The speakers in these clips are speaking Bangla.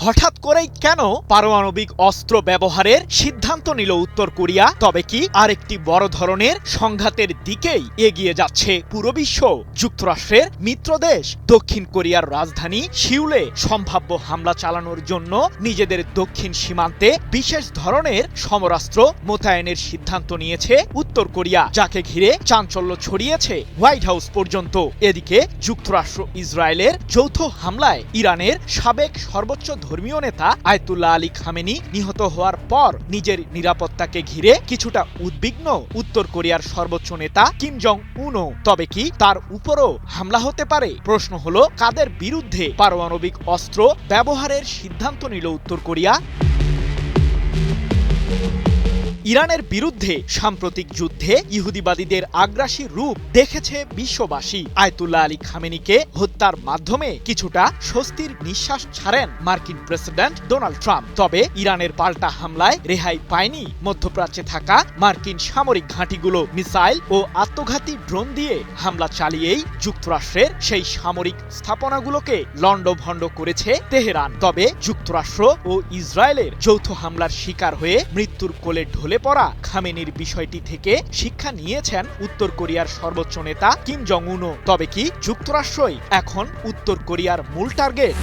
হঠাৎ করেই কেন পারমাণবিক অস্ত্র ব্যবহারের সিদ্ধান্ত নিল উত্তর কোরিয়া? তবে কি আরেকটি বড় ধরনের সংঘাতের দিকেই এগিয়ে যাচ্ছে পুরো বিশ্ব? যুক্তরাষ্ট্রের মিত্রদেশ দক্ষিণ কোরিয়ার রাজধানী সিউলে সম্ভাব্য হামলা চালানোর জন্য নিজেদের দক্ষিণ সীমান্তে বিশেষ ধরনের সমরাস্ত্র মোতায়েনের সিদ্ধান্ত নিয়েছে উত্তর কোরিয়া, যাকে ঘিরে চাঞ্চল্য ছড়িয়েছে হোয়াইট হাউস পর্যন্ত। এদিকে যুক্তরাষ্ট্র ইসরায়েলের যৌথ হামলায় ইরানের সাবেক সর্বোচ্চ ধর্মীয় নেতা আয়াতুল্লাহ আলী খামেনি নিহত হওয়ার পর নিজের নিরাপত্তাকে ঘিরে কিছুটা উদ্বিগ্ন উত্তর কোরিয়ার সর্বোচ্চ নেতা কিম জং উনও। তবে কি তার উপরও হামলা হতে পারে? প্রশ্ন হলো, কাদের বিরুদ্ধে পারমাণবিক অস্ত্র ব্যবহারের সিদ্ধান্ত নিল উত্তর কোরিয়া? ইরানের বিরুদ্ধে সাম্প্রতিক যুদ্ধে ইহুদিবাদীদের আগ্রাসী রূপ দেখেছে বিশ্ববাসী। আয়াতুল্লাহ আলী খামেনিকে হত্যার মাধ্যমে কিছুটা স্বস্তির নিঃশ্বাস ছাড়েন মার্কিন প্রেসিডেন্ট ডোনাল্ড ট্রাম্প। তবে ইরানের পাল্টা হামলায় রেহাই পায়নি মধ্যপ্রাচ্যে থাকা মার্কিন সামরিক ঘাঁটিগুলো। মিসাইল ও আত্মঘাতী ড্রোন দিয়ে হামলা চালিয়েই যুক্তরাষ্ট্রের সেই সামরিক স্থাপনাগুলোকে লণ্ডভণ্ড করেছে তেহরান। তবে যুক্তরাষ্ট্র ও ইসরায়েলের যৌথ হামলার শিকার হয়ে মৃত্যুর কোলে ঢলে পড়া খামেনির বিষয়টি থেকে শিক্ষা নিয়েছেন উত্তর কোরিয়ার সর্বোচ্চ নেতা কিম জং উনও। তবে কি যুক্তরাষ্ট্রই এখন উত্তর কোরিয়ার মূল টার্গেট?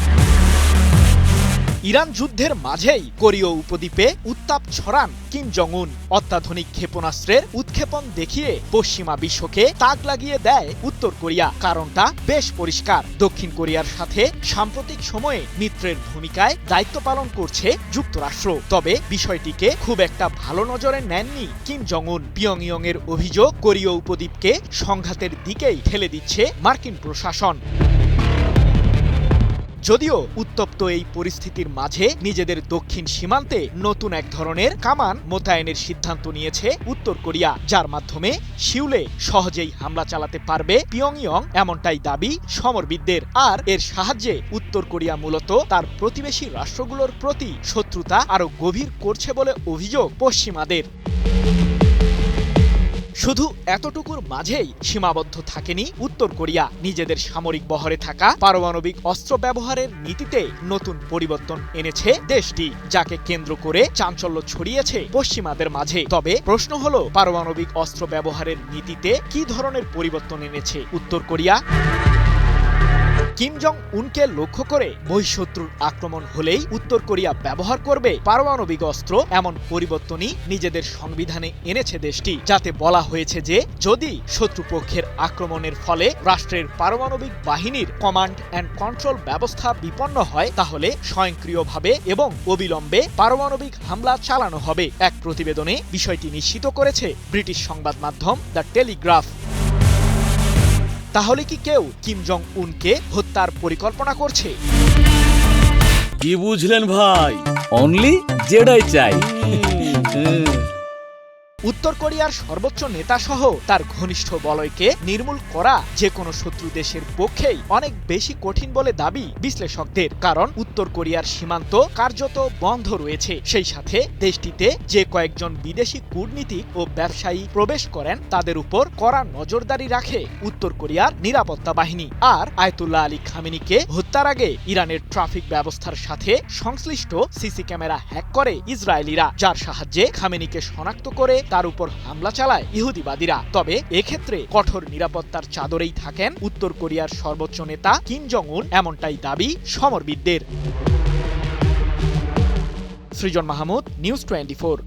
ইরান যুদ্ধের মাঝেই কোরীয় উপদ্বীপে উত্তাপ ছড়ান কিম জং উন। অত্যাধুনিক ক্ষেপণাস্ত্রের উৎক্ষেপণ দেখিয়ে পশ্চিমা বিশ্বকে তাক লাগিয়ে দেয় উত্তর কোরিয়া। কারণটা বেশ পরিষ্কার, দক্ষিণ কোরিয়ার সাথে সাম্প্রতিক সময়ে মিত্রের ভূমিকায় দায়িত্ব পালন করছে যুক্তরাষ্ট্র। তবে বিষয়টিকে খুব একটা ভালো নজরে নেননি কিম জং উন। পিয়ংইয়ং এর অভিযোগ, কোরীয় উপদ্বীপকে সংঘাতের দিকেই ঠেলে দিচ্ছে মার্কিন প্রশাসন। যদিও উত্তপ্ত এই পরিস্থিতির মাঝে নিজেদের দক্ষিণ সীমান্তে নতুন এক ধরনের কামান মোতায়েনের সিদ্ধান্ত নিয়েছে উত্তর কোরিয়া, যার মাধ্যমে সিউলে সহজেই হামলা চালাতে পারবে পিয়ংইয়ং, এমনটাই দাবি সমরবিদদের। আর এর সাহায্যে উত্তর কোরিয়া মূলত তার প্রতিবেশী রাষ্ট্রগুলোর প্রতি শত্রুতা আরও গভীর করছে বলে অভিযোগ পশ্চিমাদের। শুধু এতটুকুর মাঝেই সীমাবদ্ধ থাকেনি উত্তর কোরিয়া। নিজেদের সামরিক বহরে থাকা পারমাণবিক অস্ত্র ব্যবহারের নীতিতে নতুন পরিবর্তন এনেছে দেশটি, যাকে কেন্দ্র করে চাঞ্চল্য ছড়িয়েছে পশ্চিমাদের মাঝে। তবে প্রশ্ন হলো, পারমাণবিক অস্ত্র ব্যবহারের নীতিতে কি ধরনের পরিবর্তন এনেছে উত্তর কোরিয়া? কিম জং উনকে লক্ষ্য করে বহিঃশত্রুর আক্রমণ হলেই উত্তর কোরিয়া ব্যবহার করবে পারমাণবিক অস্ত্র, এমন পরিবর্তনই নিজেদের সংবিধানে এনেছে দেশটি, যাতে বলা হয়েছে যে যদি শত্রুপক্ষের আক্রমণের ফলে রাষ্ট্রের পারমাণবিক বাহিনীর কমান্ড অ্যান্ড কন্ট্রোল ব্যবস্থা বিপন্ন হয়, তাহলে স্বয়ংক্রিয়ভাবে এবং অবিলম্বে পারমাণবিক হামলা চালানো হবে। এক প্রতিবেদনে বিষয়টি নিশ্চিত করেছে ব্রিটিশ সংবাদ মাধ্যম দ্য টেলিগ্রাফ। তাহলে কি কেউ কিম জং উনকে হত্যার পরিকল্পনা করছে? কি বুঝলেন ভাই? অনলি যেটাই চাই। উত্তর কোরিয়ার সর্বোচ্চ নেতা সহ তার ঘনিষ্ঠ বলয়কে নির্মূল করা যে কোনো শত্রু দেশের পক্ষেই অনেক বেশি কঠিন বলে দাবি বিশ্লেষকদের। কারণ উত্তর কোরিয়ার সীমান্ত কার্যত বন্ধ রয়েছে। সেই সাথে দেশটিতে যে কয়েকজন বিদেশি কূটনীতিক ও ব্যবসায়ী প্রবেশ করেন তাদের উপর কড়া নজরদারি রাখে উত্তর কোরিয়ার নিরাপত্তা বাহিনী। আর আয়াতুল্লাহ আলী খামেনিকে হত্যার আগে ইরানের ট্রাফিক ব্যবস্থার সাথে সংশ্লিষ্ট সিসি ক্যামেরা হ্যাক করে ইসরায়েলিরা, যার সাহায্যে খামেনিকে শনাক্ত করে তার উপর হামলা চালায় ইহুদিবাদীরা। তবে এক্ষেত্রে কঠোর নিরাপত্তার চাদরেই থাকেন উত্তর কোরিয়ার সর্বোচ্চ নেতা কিম জং উন, এমনটাই দাবি সমরবিদদের। সৃজন মাহমুদ, নিউজ 24।